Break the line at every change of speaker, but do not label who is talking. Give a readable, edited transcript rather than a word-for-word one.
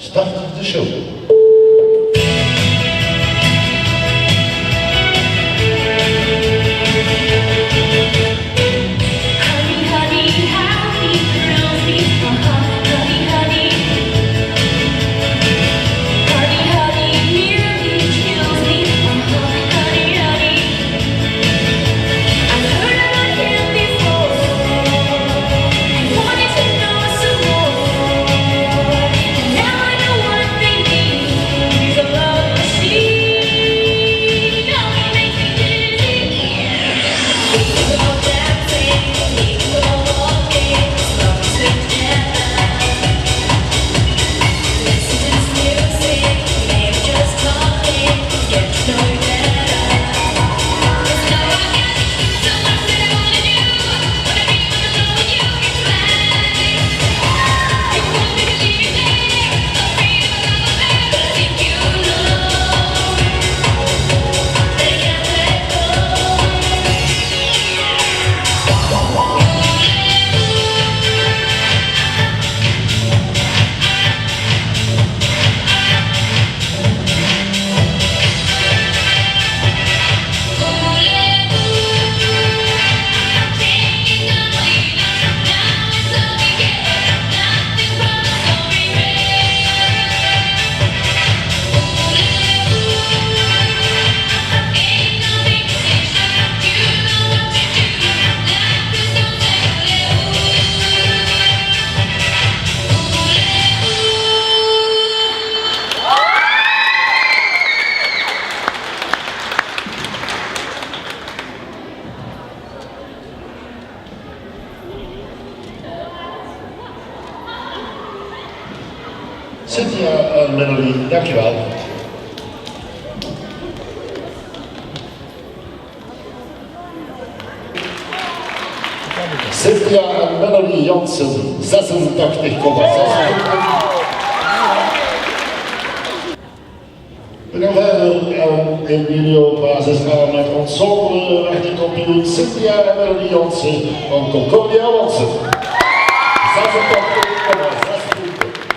Start de show. Cynthia en Melody, dankjewel. Cynthia en Melody Jansen, 86,6. We gaan verder en in jullie op basis gaan met ensemble rechterkampioen Cynthia en Melody Jansen van Concordia Jansen. 86,6 punten.